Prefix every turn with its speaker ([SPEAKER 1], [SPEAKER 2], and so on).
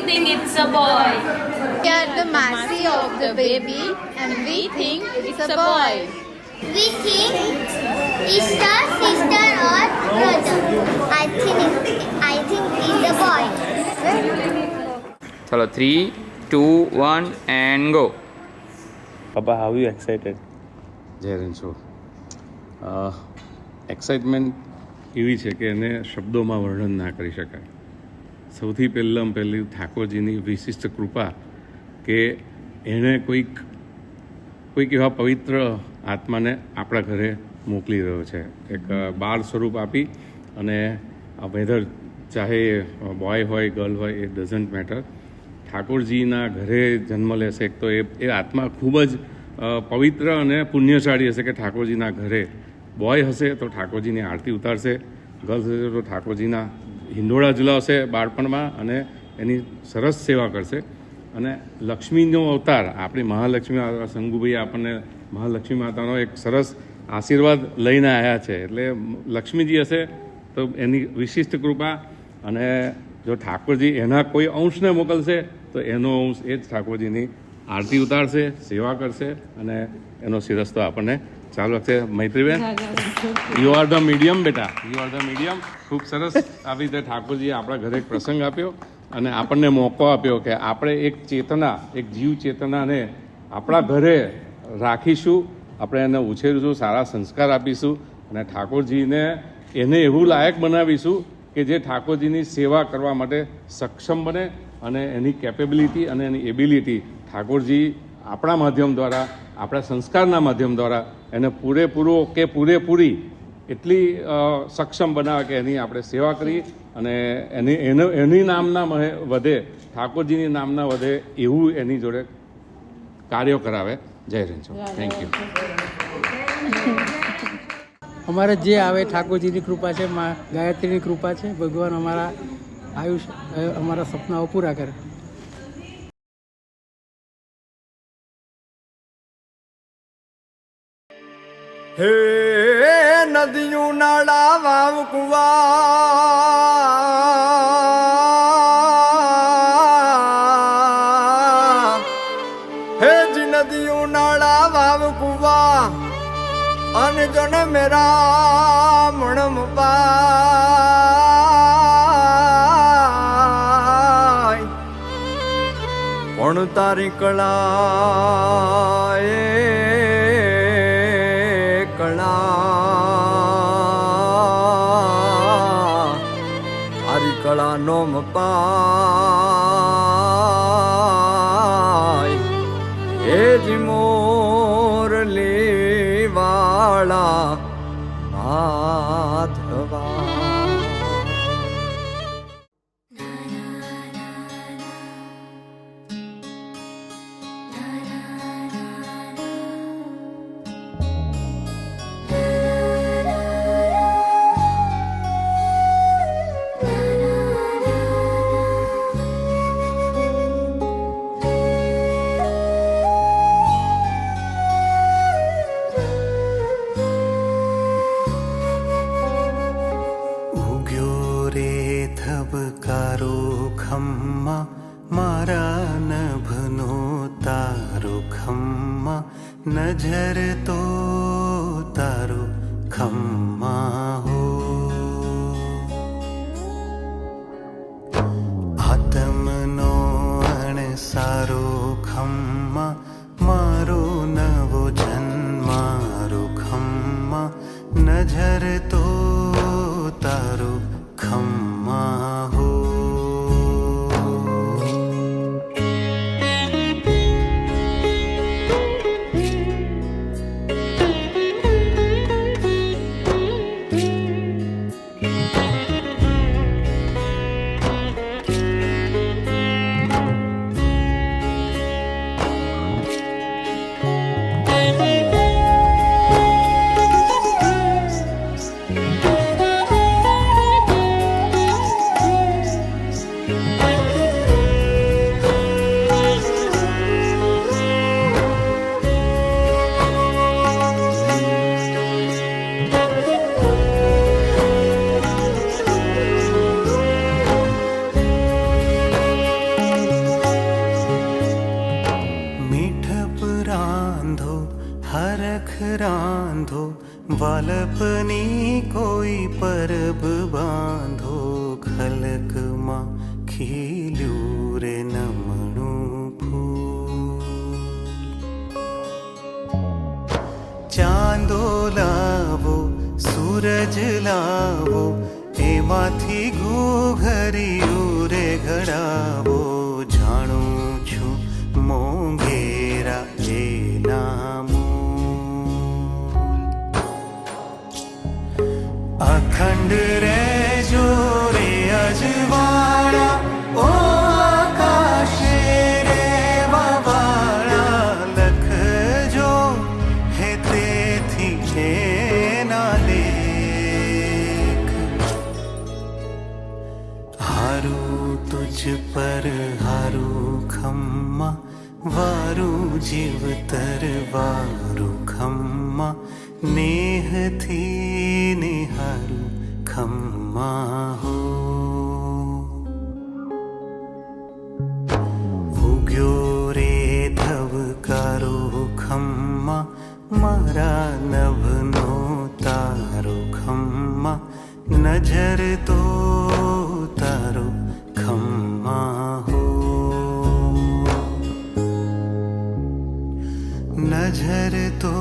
[SPEAKER 1] think it's a boy.
[SPEAKER 2] We are the mercy of the baby and we think it's a boy.
[SPEAKER 3] We think it's a sister or brother. I think it's a boy.
[SPEAKER 4] ચલો 3, 2, 1 and go.
[SPEAKER 5] Papa, how are you excited?
[SPEAKER 6] જય Ranchhod, excitement એવી છે કે એને શબ્દોમાં વર્ણન ના કરી શકાય. સૌથી પહેલું ઠાકોરજીની વિશિષ્ટ કૃપા કે એણે કોઈક એવા પવિત્ર આત્માને આપણા ઘરે મોકલી રહ્યો છે. એક બાળ સ્વરૂપ આપી અને વેધર ચાહે બોય હોય ગર્લ હોય એ ડઝન્ટ મેટર, ઠાકોરજીના ઘરે જન્મ લેશે તો એ આત્મા ખૂબ જ પવિત્ર અને પુણ્યશાળી હશે કે ઠાકોરજીના ઘરે બોય હશે તો ઠાકોરજીની આરતી ઉતારશે, ગર્લ્સ હશે તો ઠાકોરજીના હિંડોળા ઝુલાવશે બાળપણમાં અને એની સરસ સેવા કરશે. અને લક્ષ્મીનો અવતાર આપણી મહાલક્ષ્મી સંગુભાઈ આપણને મહાલક્ષ્મી માતાનો એક સરસ આશીર્વાદ લઈને આવ્યા છે. એટલે લક્ષ્મીજી હશે તો એની વિશિષ્ટ કૃપા, અને જો ઠાકોરજી એના કોઈ અંશને મોકલશે તો એનો અંશ એ જ ઠાકોરજીની આરતી ઉતારશે, સેવા કરશે અને એનો શિરસ્તો આપણને ચાલુ રાખશે. મૈત્રીબેન, યુ આર ધ મીડિયમ બેટા, યુ આર ધ મીડિયમ. ખૂબ સરસ આવી રીતે ઠાકોરજીએ આપણા ઘરે એક પ્રસંગ આપ્યો અને આપણને મોકો આપ્યો કે આપણે એક ચેતના, એક જીવ ચેતનાને આપણા ઘરે રાખીશું, આપણે એને ઉછેરીશું, સારા સંસ્કાર આપીશું અને ઠાકોરજીને એને એવું લાયક બનાવીશું કે જે ઠાકોરજીની સેવા કરવા માટે સક્ષમ બને અને એની કેપેબિલિટી અને એની એબિલિટી ઠાકોરજી આપણા માધ્યમ દ્વારા, આપણા સંસ્કારના માધ્યમ દ્વારા એને પૂરેપૂરો કે પૂરેપૂરી એટલી સક્ષમ બનાવે કે એની આપણે સેવા કરી અને એની નામના વધે, ઠાકોરજીની નામના વધે એવું એની જોડે કાર્યો કરાવે. જય રણછોડ, થેન્ક યુ.
[SPEAKER 7] અમારે જે આવે ઠાકોરજીની કૃપા છે, મા ગાયત્રીની કૃપા છે. ભગવાન અમારા અમારા સપનાઓ પૂરા કરે.
[SPEAKER 8] હે નદીયું નાળા વાવ કુવા, હે જી નદીયું નાળા વાવ કુવા અને જન મેરા મણમ પાય પણ તારી કળા કળા નો મપાય. હે જી મોરલી વાળા માધવા.
[SPEAKER 9] ધબકારો ખમ્મા મારા નભનો તારો ખમ્મા, નજર તો તારો ખમ્મા હો. આત્મનો અણસારો ખમ્મા, મારો નવો જન્મારો ખમ્મા, નજર તો તારો ખમ્મા હો. હરખ રાંધો વાલપની કોઈ પરબ બાંધો ખલકમાં ખીલ્યું રે નમણું ફૂલ ચાંદો લાવો સૂરજ લાવો એમાંથી ઘૂઘર્યું રે ઘડાવો જાણું છું મોંઘેરા એના મૂલ અખંડ રહેજો રે અજવાળા ઓ આકાશે રેવા વાળા લખજો હે તેથી એના લેખ હારું તુજ પર હારું ખમ્મા વારું જીવતર વારું ખમ્મા નેહથી નિહારું ખમ્મા હો ઉગ્યો રે ધબકારો ખમ્મા મારા નભનો તારો ખમ્મા નજર તો તારો ખમ્મા હો નજર તો